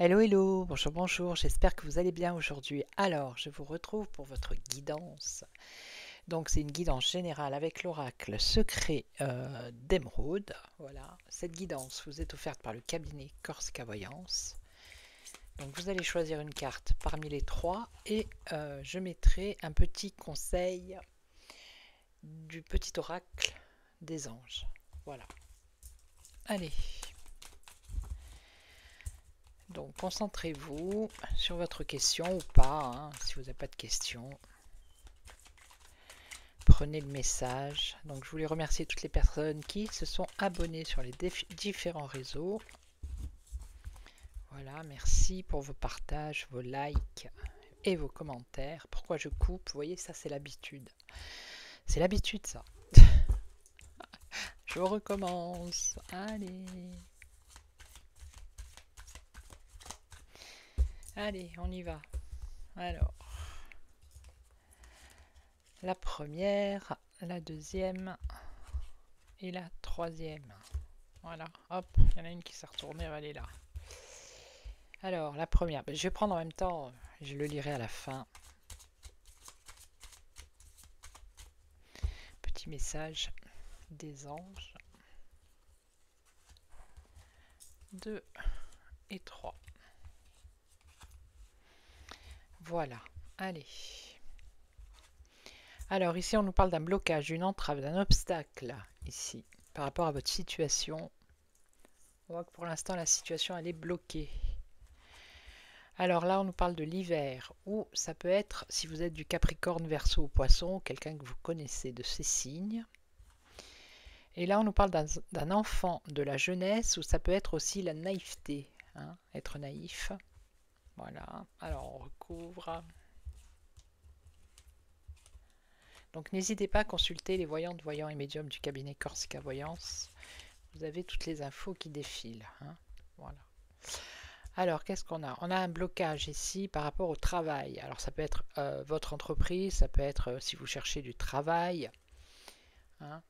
Hello, hello, bonjour, bonjour, j'espère que vous allez bien aujourd'hui. Alors, je vous retrouve pour votre guidance. Donc, c'est une guidance générale avec l'oracle secret d'Émeraude. Voilà, cette guidance vous est offerte par le cabinet Corsica Voyance. Donc, vous allez choisir une carte parmi les trois et je mettrai un petit conseil du petit oracle des anges. Voilà. Allez. Donc concentrez-vous sur votre question ou pas, hein, si vous n'avez pas de question. Prenez le message. Donc je voulais remercier toutes les personnes qui se sont abonnées sur les différents réseaux. Voilà, merci pour vos partages, vos likes et vos commentaires. Pourquoi je coupe? Vous voyez, ça c'est l'habitude. C'est l'habitude ça. Je recommence. Allez. Allez, on y va. Alors. La première, la deuxième et la troisième. Voilà, hop, il y en a une qui s'est retournée, elle est là. Alors, la première, je vais prendre en même temps, je le lirai à la fin. Petit message des anges. 2 et 3. Voilà, allez. Alors ici, on nous parle d'un blocage, d'une entrave, d'un obstacle, ici, par rapport à votre situation. On voit que pour l'instant, la situation, elle est bloquée. Alors là, on nous parle de l'hiver, ou ça peut être, si vous êtes du Capricorne, Verseau ou Poisson, quelqu'un que vous connaissez de ces signes. Et là, on nous parle d'un enfant de la jeunesse, ou ça peut être aussi la naïveté, hein, être naïf. Voilà, alors on recouvre. Donc n'hésitez pas à consulter les voyantes, voyants et médiums du cabinet Corsica Voyance. Vous avez toutes les infos qui défilent. Hein. Voilà. Alors, qu'est-ce qu'on a? On a un blocage ici par rapport au travail. Alors, ça peut être votre entreprise, ça peut être si vous cherchez du travail. Hein.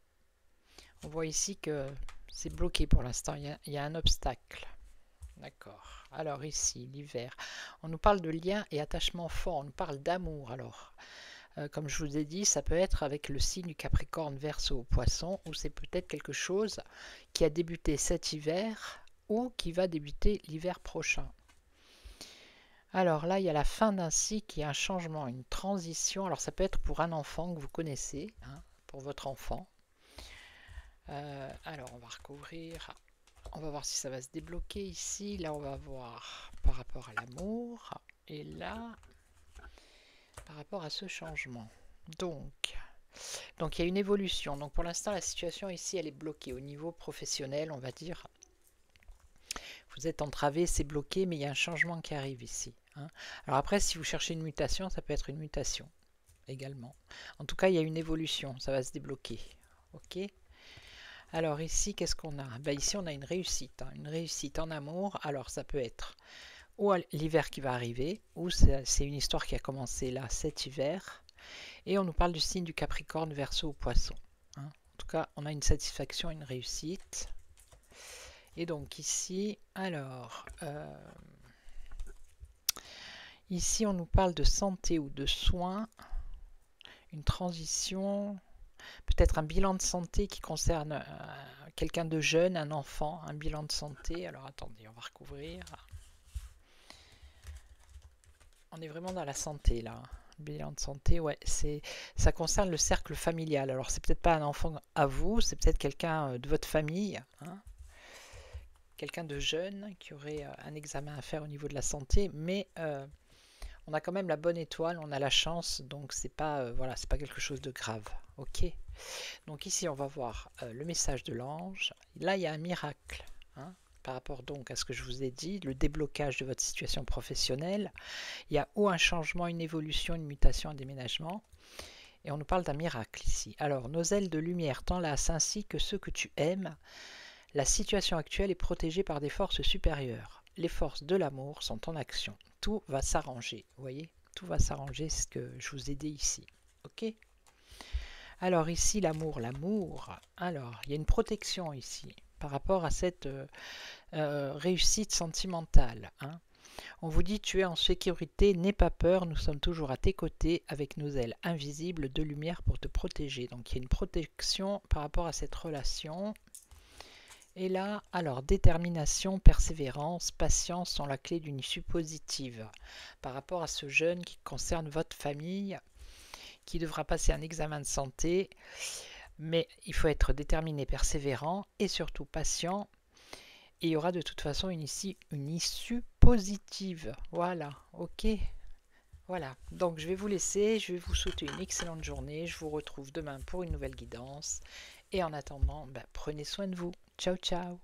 On voit ici que c'est bloqué pour l'instant, il y a un obstacle. D'accord. Alors ici, l'hiver. On nous parle de lien et attachement fort, on nous parle d'amour. Alors, comme je vous ai dit, ça peut être avec le signe du Capricorne, Verseau, Poisson, ou c'est peut-être quelque chose qui a débuté cet hiver ou qui va débuter l'hiver prochain. Alors là, il y a la fin d'un cycle, il y a un changement, une transition. Alors ça peut être pour un enfant que vous connaissez, hein, pour votre enfant. Alors on va recouvrir, on va voir si ça va se débloquer ici. Là, on va voir par rapport à l'amour. Et là, par rapport à ce changement. Donc il y a une évolution. Donc pour l'instant, la situation ici, elle est bloquée. Au niveau professionnel, on va dire, vous êtes entravé, c'est bloqué, mais il y a un changement qui arrive ici. Hein. Alors après, si vous cherchez une mutation, ça peut être une mutation également. En tout cas, il y a une évolution, ça va se débloquer. Ok. Alors ici, qu'est-ce qu'on a? Ben ici, on a une réussite. Hein, une réussite en amour. Alors ça peut être ou l'hiver qui va arriver, ou c'est une histoire qui a commencé là cet hiver. Et on nous parle du signe du Capricorne, Verseau ou Poisson. Hein. En tout cas, on a une satisfaction, une réussite. Et donc ici, alors, ici on nous parle de santé ou de soins, une transition, peut-être un bilan de santé qui concerne quelqu'un de jeune, un enfant, un bilan de santé. Alors attendez, on va recouvrir. On est vraiment dans la santé là. Bilan de santé, ouais, ça concerne le cercle familial. Alors c'est peut-être pas un enfant à vous, c'est peut-être quelqu'un de votre famille, hein, quelqu'un de jeune qui aurait un examen à faire au niveau de la santé, mais on a quand même la bonne étoile, on a la chance, donc c'est pas voilà, c'est pas quelque chose de grave. Ok. Donc ici on va voir le message de l'ange. Là il y a un miracle. Hein, par rapport donc à ce que je vous ai dit, le déblocage de votre situation professionnelle. Il y a ou un changement, une évolution, une mutation, un déménagement. Et on nous parle d'un miracle ici. Alors, nos ailes de lumière t'enlacent ainsi que ceux que tu aimes. La situation actuelle est protégée par des forces supérieures. Les forces de l'amour sont en action. Tout va s'arranger. Vous voyez? Tout va s'arranger, c'est ce que je vous ai dit ici. Ok? Alors ici, l'amour, l'amour. Alors, il y a une protection ici par rapport à cette réussite sentimentale. Hein. On vous dit tu es en sécurité, n'aie pas peur, nous sommes toujours à tes côtés avec nos ailes invisibles de lumière pour te protéger. Donc il y a une protection par rapport à cette relation. Et là, alors détermination, persévérance, patience sont la clé d'une issue positive. Par rapport à ce jeune qui concerne votre famille, qui devra passer un examen de santé, mais il faut être déterminé, persévérant et surtout patient. Et il y aura de toute façon une issue positive. Voilà, ok. Voilà, donc je vais vous laisser, je vais vous souhaiter une excellente journée. Je vous retrouve demain pour une nouvelle guidance. Et en attendant, prenez soin de vous. Ciao, ciao.